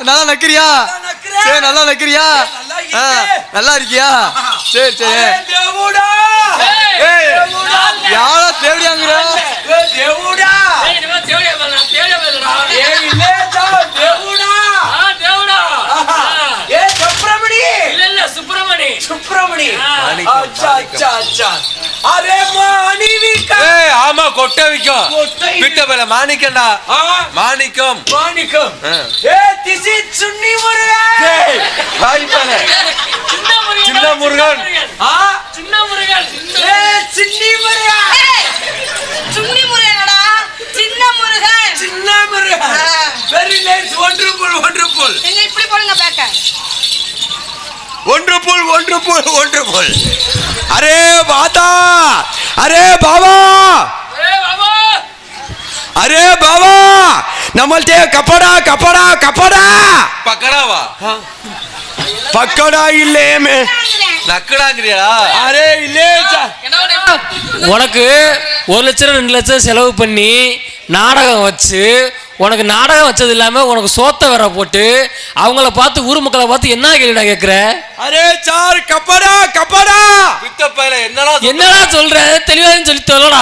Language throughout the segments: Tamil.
நல்லா நக்கிறியா? சரி நல்லா நக்கிறியா? நல்லா இருக்கியா? சரி சரி. யாரா தேவடியாங்கிற? சுப்பிரமணி. அரே மாணிவிகா. ஆமா கொட்டை விக்கும். பிட்ட பேல மாணிக்கம்டா. மாணிக்கம். ஏ திசி சுன்னி முருகன். ஹாய் பேல. சின்ன முருகன். சின்ன முருகன். ஏ சின்னி முருகன். சுன்னி முருகன்டா. சின்ன முருகன். Very nice. வண்டர்ஃபுல். நீங்க இப்படி போடுங்க பேக்க. वंडरफुल अरे माता अरे बाबा नमलते कपड़ा पकड़ा इल्ले में நக்கடாங்கறியா? अरे इल्ले உனக்கு 1 லட்சம் 2 லட்சம் செலவு பண்ணி நாடகம் வச்சு உனக்கு நாடகம் வச்சது இல்லாம உனக்கு சோத்த வேற போட்டு அவங்கள பார்த்து ஊர் மக்களை பார்த்து என்ன கேள்விடா கேக்குற? அரே சார் கப்படா பித்த பையல என்னடா சொல்ற? தெளிவான்னு சொல்லி சொல்லடா.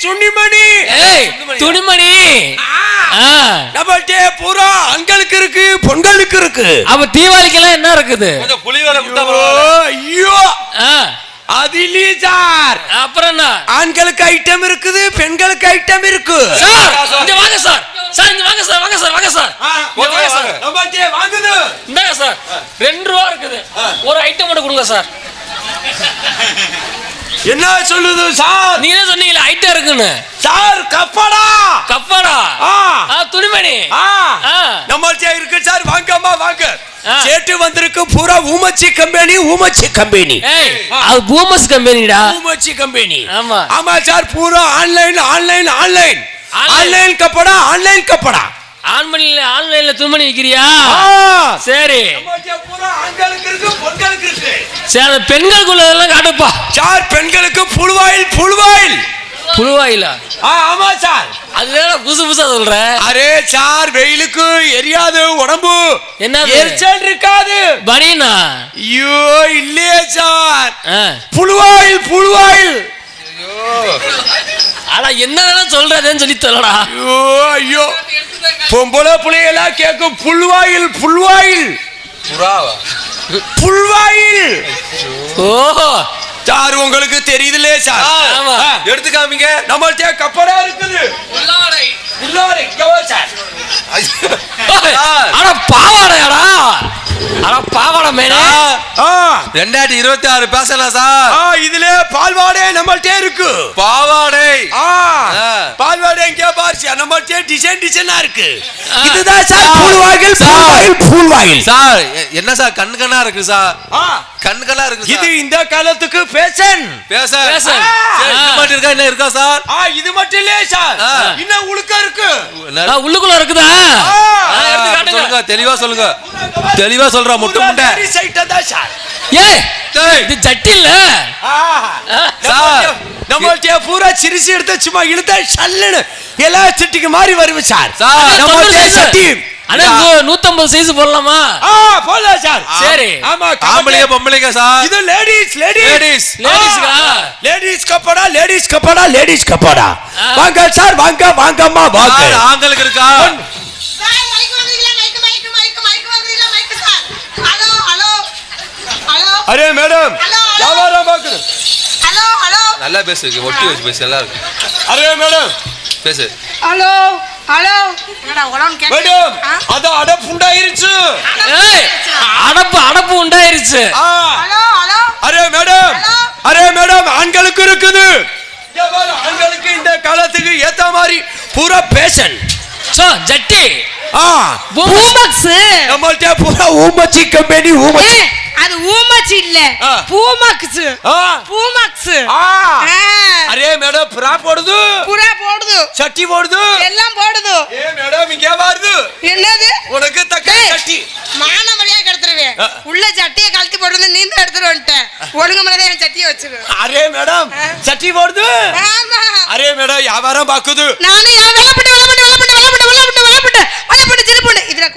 சுன்னிமணி ஏய் துணிமணி. நம்மள்ட்ட பூரா ஆண்களுக்கு இருக்கு பெண்களுக்கு இருக்கு. அப்ப தீபாவளிக்கெல்லாம் என்ன இருக்குது? கொஞ்சம் புளி வேற குடுத்தா பரவாயில்லை. ஐயோ அதிலி சார் அப்புறம் என்ன? ஆண்களுக்கு ஐட்டம் இருக்குது பெண்களுக்கு ஐட்டம் இருக்கு. சார் இங்க வாங்க சார். இங்க வாங்க சார். வாங்க சார். நம்மள்ட்ட வாங்குது. இந்தாங்க சார் 2 ரூபா இருக்குது. ஒரு ஐட்டம் மட்டும் கொடுங்க சார். என்ன சொல்லுது சார்? நீங்க என்ன சொன்னீங்களா ஐட்டம் இருக்குன்னு? சார் கப்படா துணிமணி நம்மள்ட்ட இருக்கு சார். வாங்கம்மா வாங்க. சேட்டு வந்திருக்கு பூரா ஊமச்சி கம்பெனி. அது பூமஸ் கம்பெனிடா. ஊமச்சி கம்பெனி. ஆமா சார் பூரா ஆன்லைன் கப்படா. ஆன்லைன்ல துணிமணி விக்கிறியா? சரி பூரா ஆண்களுக்கு இருக்கு பெண்களுக்கு இருக்கு. சரி பெண்களுக்குள்ளதெல்லாம் காட்டுப்பா. சார் பெண்களுக்கு புழுவாயிலா? ஆமா சார். அதுல புதுசா சொல்ற. அரே சார் வெயிலுக்கு எரியாது உடம்பு. என்ன எரிச்சல் இருக்காது. பனியனா? ஐயோ இல்லையே சார். புழுவாயில். ஆனா என்ன சொல்றதுன்னு சொல்லி சொல்லடா. ஐயோ பொம்பளை புள்ளையெல்லாம் கேட்கும் புல்வாயில். ஓஹோ சார் உங்களுக்கு தெரியுதுல்லே சார். எடுத்து காமிங்க. நம்மள்ட்ட கப்படா இருக்குது. உள்ளாடை சார். ஆனா பாவாடையாடா. ஆனா பாவாடை மேனே 2026 பேசலாம் சார். இதுல பால்வாடை நம்மள்ட்ட இருக்கு. பாவாடை பால்வாடை இங்க பாரு. நம்மள்ட்ட டிசைனா இருக்கு. இதுதான் சார் புல்வாயில். சார் என்ன சார் கண்ணா இருக்கு சார்? கண்ணா இருக்கு. இது இந்த காலத்துக்கு ஃபேஷன். இருக்கா? என்ன இருக்கா சார்? இது மட்டும் இல்ல சார். இன்னும் உளுக்க இருக்கு. உள்ளுக்குள்ள இருக்குதா? சொல்லுங்க தெளிவா சொல்றா. முட்டை ஏய் இது ஜட்டி இல்ல சார். நம்மள்ட்ட பூரா சிரிசி எடுத்து சும்மா இழுத்தா சல்லுன்னு எலாஸ்டிக் மாதிரி வருது சார். நம்மள்ட்ட சட்டி அண்ணா 150 சைஸ் போடலாமா? போடலாம் சார். சரி ஆமா ஆம்பளைங்க பொம்பளைங்க சார். இது லேடீஸ் கப்படா. வாங்க சார் வாங்கம்மா வாங்க. ஆண்களுக்கு இருக்கா? சார் மைக் வாங்குறீங்களா மைக் சார். ஹலோ அரே மேடம் வியாபாரம் பாக்குது. ஹலோ நல்லா பேசு. ஒட்டி வச்சு பேசு. எல்லாம் இருக்கு. அரே மேடம் பேசு. ஹலோ என்னடா உலகம் கேக்குது? மேடம் அது அடப்பு உண்டாயிருச்சு. அடப்பு உண்டாயிருச்சு. ஹலோ அரே மேடம் ஆண்களுக்கு இருக்குது. ஆண்களுக்கு இந்த காலத்துக்கு ஏத்த மாதிரி பூரா பேஷன். ஜட்டி பூமக்ஸ். நம்மள்ட்ட பூரா ஊமச்சி கம்பெனி. அது ஊமச்சி இல்ல பூமக்ஸ். அரே மேடம் புறா போடுது சட்டி போடுது எல்லாம் போடுது. மேடம் இங்க வருது. என்னது உனக்கு தக்க சட்டி மானமரியா கடத்துறவே. உள்ள சட்டியை கழட்டி போடுறது நீந்த எடுத்துட்டு வந்துட்டேன். ஒழுங்கு மேல என் சட்டியை வச்சிரு. அரே மேடம் சட்டி போடுது. ஆமா அரே மேடம் வியாபாரம் பாக்குது. நானே வியாபாரம் பண்ண சிரிப்பு இதுல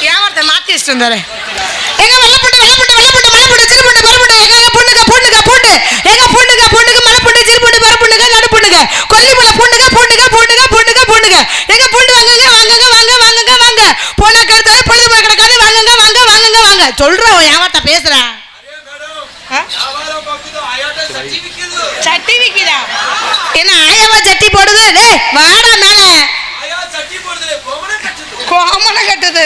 வியாபாரத்தை மாத்தி வச்சுட்டு வந்தாரு. எங்க மலைப்புண்டு மலைப்புண்டு மலைப்புண்டு மலைப்புண்டு சிறுபுண்டு பரப்புண்டு எங்க புண்டுங்க பூண்டுங்க பூண்டு எங்க புண்டுங்க பூண்டுங்க மலைப்புண்டு சிறுபுண்டு பரப்புண்டுங்க நடுப்புண்டுங்க கொல்லிமலை பூண்டுங்க பூண்டுங்க பூண்டுங்க பூண்டுங்க பூண்டுங்க எங்க பூண்டு வாங்குங்க வாங்குங்க வாங்க வாங்குங்க வாங்க போனா கருத்து பொழுது கிடக்காது வாங்குங்க வாங்க வாங்குங்க வாங்க சொல்றேன் வியாபாரத்தை பேசுறேன். சட்டி விக்குதா? என்ன ஆயாவா சட்டி போடுது? டேய் வாடா மேல. கோமணம் கட்டுது.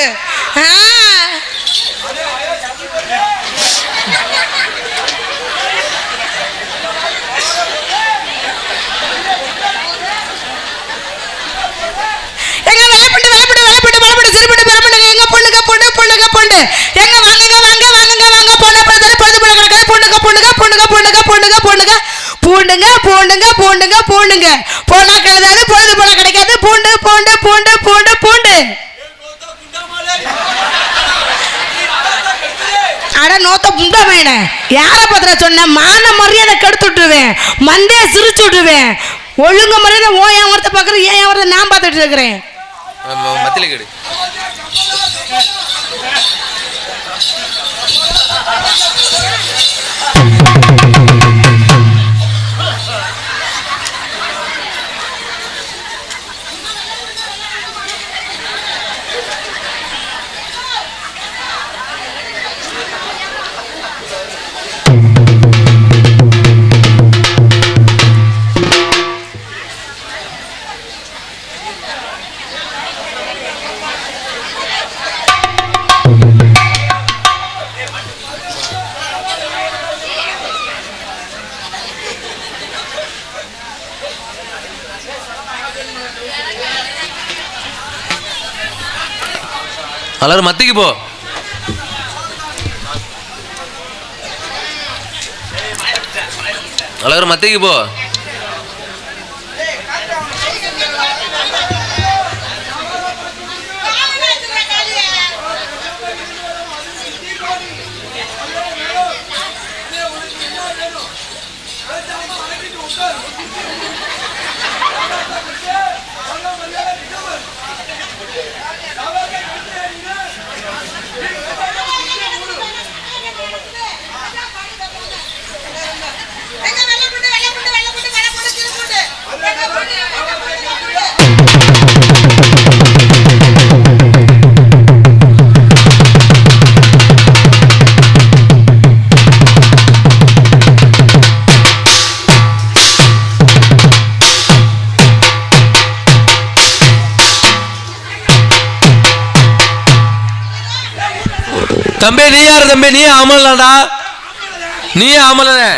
எங்க வேலைப்பட்டு வேலைப்பட்டு வேலைப்பட்டு வேலைப்பட்டு சிறுபட்டு பரப்புண்டு எங்க பொண்ணுங்க பொண்ணு பொண்ணுங்க பொண்ணு எங்க வாங்குங்க வாங்க வாங்குங்க வாங்க போன படுத்து பொழுது போல கிடக்காது பொண்ணுங்க பொண்ணுங்க பொண்ணுங்க பொண்ணுங்க பொண்ணுங்க பொண்ணுங்க பூண்டுங்க பூண்டுங்க பூண்டுங்க பூண்டுங்க போனா கிடக்காது பொழுது போல கிடைக்காது பூண்டு பூண்டு பூண்டு பூண்டு பூண்டு. அட நோத்த புண்டா வேண யார பத்திர சொன்ன மான மரியாதை கெடுத்து விட்டுருவேன் மந்தே சிரிச்சு விட்டுருவேன். ஒழுங்கு மரியாதை ஓ ஏன் ஒருத்த பாக்குற ஏன் ஒருத்த நான் பார்த்துட்டு இருக்கிறேன். மத்தில கேடு எல்லாரும் மத்திக்கு போ. எல்லாரும் மத்திக்கு போ. தம்பி நீ யாரு தம்பி? நீ ஆமலாடா, நீ ஆமலனே.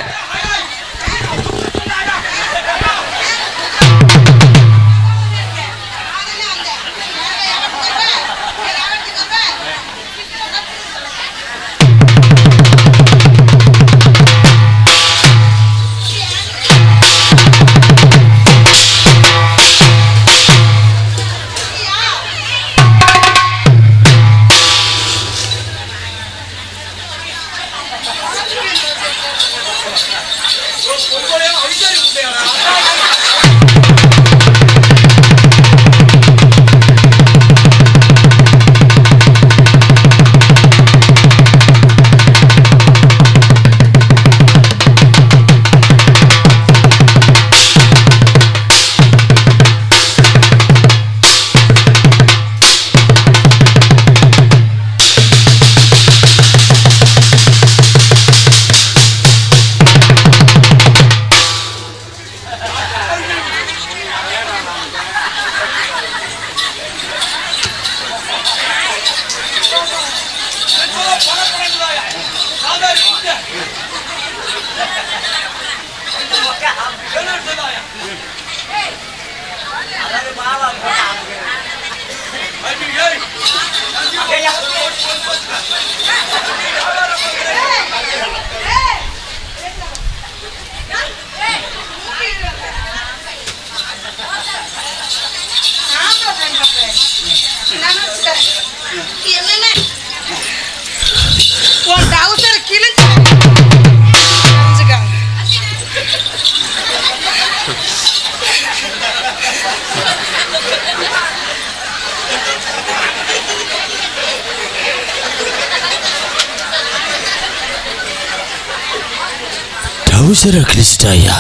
டவுசரை கிழிச்சிட்டாயா?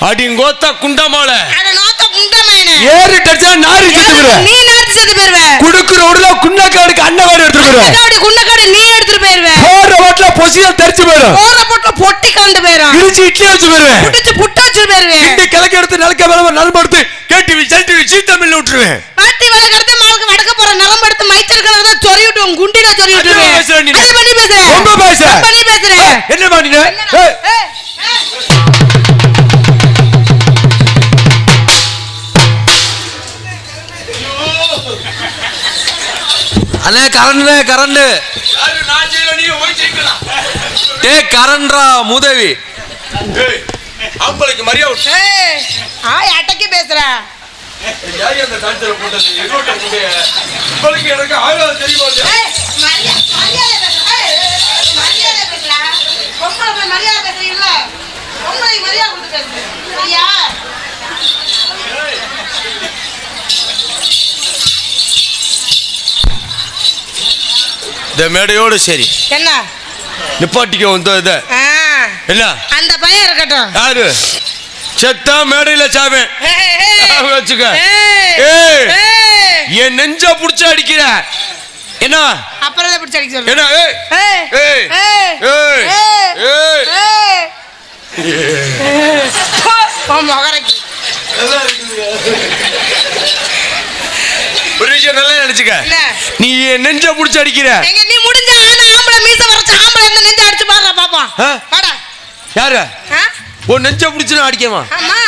அடிங்கோத்தா குண்டமால அட நோத்த குண்டமேனே ஏறி டச்சா நாரி செத்து போயிடுவ. நீ நாரி செத்து போயிடுவ. குடுக்குற உடல குன்னக்காடுக்கு அன்னவாடி எடுத்துட்டு போயிடுவ. அன்னவாடி குன்னக்காடு நீ எடுத்துட்டு போயிடுவ. போற வாட்ல பொசியா தெரிச்சு போயிடும். போற போட்ல பொட்டி கலந்து போயிடும். இடிச்சு இட்லி வச்சு போயிடுவேன். புடிச்சு புட்டா வச்சு போயிடுவேன். இந்த கிழக்கு எடுத்து நலக்க மேல நல்படுத்து கேடிவி செல்டிவி சீ தமிழ்ல விட்டுருவேன். பாட்டி வளர்க்கறது மாவுக்கு வடக்க போற நலம் எடுத்து மைச்சல் கலர்ல சொறி விட்டுவோம். குண்டில சொறி விட்டுவேன். அது பேசுற நீ. அது பண்ணி பேசுற. ரொம்ப பேசுற. பண்ணி பேசுற. என்ன பண்ணின? அண்ணே கரண்ட் கரண்ட் யாரு நான் செய்யல நீ போய் செய்யலாம். டேய் கரண்ட்ரா மூதேவி. ஏய் ஆம்பளைக்கு மரியாதை. ஏய் ஆய் அடக்கி பேசுற. யாரு அந்த டான்ஸ்ல போட்டது? எங்கோட்ட போடிய. உங்களுக்கு எனக்கு ஆளு தெரியுமா? ஏய் மரியாதை பேசுற. ஏய் மரியாதை பேசுற. பொம்பளை மரியாதை பேசுறீல்ல? பொம்பளை மரியாதை கொடுத்து பேசு. சரியா? இந்த மேடையோடு சரி என்ன நிப்பாட்டிக்க வந்தது என்ன? அந்த பையன் இருக்கட்டும். யாரு செத்தா மேடையில சாவேன் வச்சுக்க. என் நெஞ்ச புடிச்சு அடிக்கிற என்ன? அப்புறம் பிடிச்சு அடிக்க சொல்லு. என்ன? ஒரு விஷயம் நல்லா நினைச்சுக்க. நீ என் நெஞ்ச புடிச்சு அடிக்கிற. நீ முடிஞ்ச ஆம்பளை மீச வரைச்ச ஆம்பளை என்ன நெஞ்ச அடிச்சு பாடுற பாப்போம். வாடா. யாரு? உன் நெஞ்ச புடிச்சு நான் அடிக்கமா? ஆமா.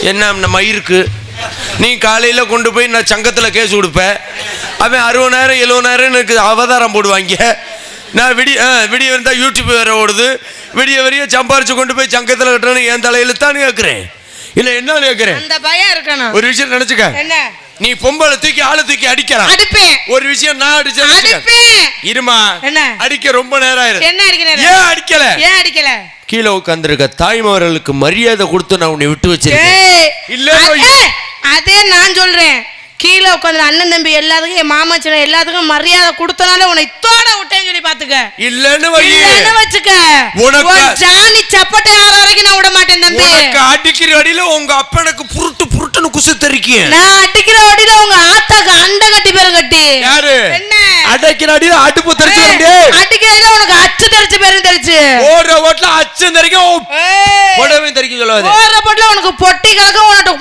என்ன நம்ம இருக்கு? நீ காலையில கொண்டு போய் நான் சங்கத்துல கேஸ் கொடுப்பேன். அவன் 60,000 70,000 எனக்கு அவதாரம் போடுவாங்க. நான் விடிய இருந்தா யூடியூப் வேற ஓடுது. விடிய வரைய சம்பாரிச்சு கொண்டு போய் சங்கத்துல கட்டுறேன்னு என் தலையில தான் கேட்கிறேன். இல்ல என்ன கேட்கிறேன்? அந்த பயம் இருக்கணும். ஒரு விஷயம் நினைச்சுக்க. என்ன? நீ பொம்பளை தூக்கி ஆளு தூக்கி அடிக்கலாம். அடிப்பேன். ஒரு விஷயம் நான் அடிப்பேன். இருமா. என்ன? அடிக்க ரொம்ப நேரம் ஆயிரு. என்ன அடிக்கிறேன்? ஏன் அடிக்கல? ஏன் அடிக்கல? கீழே உட்கார்ந்திருக்க தாய்மார்களுக்கு மரியாதை கொடுத்து நான் உன்னை விட்டு வச்சிருக்கேன். இல்ல அதே நான் சொல்றேன். கீழே உட்காந்து அண்ணன் தம்பி எல்லாத்துக்கும் என் மாமா சின்ன எல்லாத்துக்கும் மரியாதை கொடுத்தனால உன்னை தோட விட்டேன்னு சொல்லி பாத்துக்க. இல்லன்னு வச்சுக்க. உனக்கு ஜாலி சப்பட்டை ஆற வரைக்கும் நான் விட மாட்டேன் தம்பி. உனக்கு அடிக்கிற அடியில உங்க அப்பனுக்கு புருட்டு புருட்டுன்னு குசு தெரிக்கிய. நான் அடிக்கிற அடியில உங்க ஆத்தாக்கு அண்டை கட்டி பேரும் கட்டி. யாரு? என்ன? அடிக்கிற அடியில அடுப்பு தெரிச்சு வந்து. அடிக்கிற அடியில உனக்கு அச்சு தெரிச்சு பேரும் தெரிச்சு. ஓடுற ஓட்ல அச்சு தெரிக்கும். போடவே தெரிக்கும் சொல்லாத. ஓடுற போட்ல உனக்கு பொட்டி கலக்க உனக்கு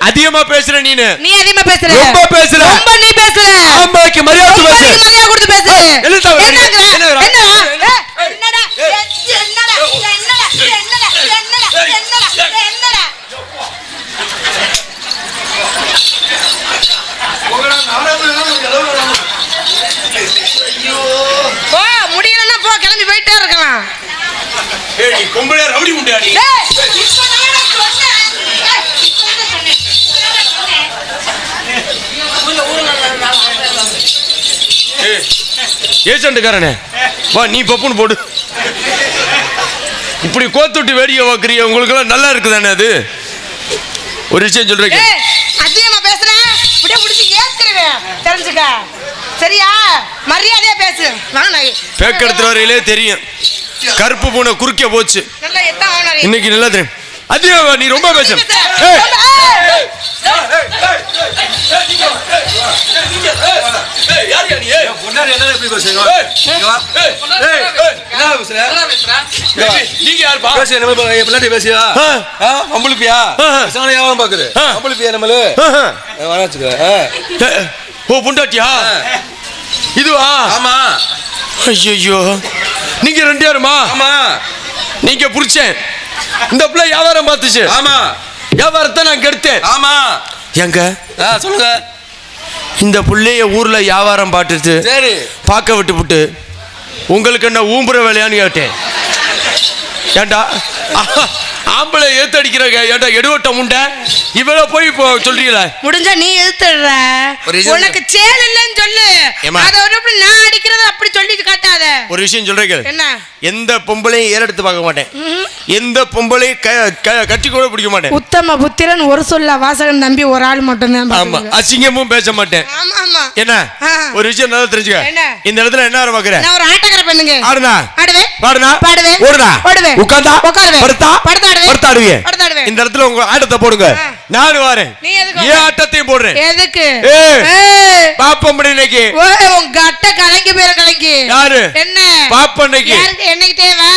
அதிகமா பேசுற நீனு. நீ அதிகமா பேசுற. ரொம்ப பேசுற. ரொம்ப நீ பேசுற. ஆம்பளைக்கு மரியாதை பேசு. மரியாதை கொடுத்து பேசு. என்னடா? என்னடா? என்னடா? என்னடா? முடியலன்னா போ கிளம்பி போயிட்டே இருக்கலாம். ஏய் பொம்பளை ரவுடி முண்டாடி. ஏஜென்ட்காரனே வா நீ பப்புன்னு போடு. இப்படி கோத்துட்டு வேடிக்கை பார்க்குறீங்க. உங்களுக்கு எல்லாம் நல்லா இருக்குதானே? அது ஒரு விஷயம் சொல்றேன். அதிகமா பேசுறேன் அப்படியே பிடிச்சி ஏத்துருவேன் தெரிஞ்சுக்க. சரியா? மரியாதையா பேசு. பேக்கெடுத்துற வரையிலே தெரியும். கருப்பு பூனை குறுக்க போச்சு. இன்னைக்கு நல்லா தெரியும். அதிகமா நீ ரொம்ப பேச. இதுவா? ஆமா. ஐயோ நீங்க 2 யாருமா? ஆமா. நீங்க புடிச்சேன். இந்த பிள்ளை வியாபாரம் பார்த்துச்சு. ஆமா. வியாபாரத்தை நான் கெடுத்தேன். ஆமா. எங்க சொல்லுங்க. இந்த பிள்ளைய ஊர்ல வியாபாரம் பார்த்துட்டு சரி பார்க்க விட்டு உங்களுக்கு என்ன ஊம்புற வேலையான்னு கேட்டேன். ஏண்டா ஆம்பளை ஏத்து அடிக்கிற ஏட்டா எடுவட்ட முண்டை இவள போய் இப்போ சொல்றீங்களா? முடிஞ்சா நீ எதுத்துடுற. உனக்கு சேல் இல்லைன்னு சொல்லு. அதை ஒரு நான் அடிக்கிறது அப்படி சொல்லி காட்டாத. ஒரு விஷயம் சொல்றேன். என்ன? எந்த பொம்பளையும் ஏறெடுத்து பார்க்க மாட்டேன். எந்த பொம்பளையும் கட்டி கூட பிடிக்க மாட்டேன். உத்தம புத்திரன் ஒரு சொல்ல வாசகன் நம்பி ஒரு ஆள் மட்டும் தான். ஆமா, அசிங்கமும் பேச மாட்டேன். ஆமா ஆமா. என்ன ஒரு விஷயம் நல்லா தெரிஞ்சுக்க. இந்த இடத்துல என்ன பாக்குற? நான் ஒரு ஆட்டக்கார பெண்ணுங்க. ஆடுனா ஆடுவே, பாடுனா பாடுவே, ஓடுனா ஓடுவே, உட்கார்ந்தா உட்காருவே, படுத்தா படுத்தாடுவே, படுத்தாடுவே. படுத்தாடுவே. இந்த இடத்துல உங்க ஆட்டத்தை போடுங்க. நான் வரேன். நீ எதுக்கு? ஏன் ஆட்டத்தையும் போடுறேன். எதுக்கு? பாப்பம் இன்னைக்கு. ஓ உங்க அட்டை கலங்கி பேர கலங்கி. யாரு? என்ன? பாப்பம் இன்னைக்கு. யாருக்கு என்னைக்கு தேவை?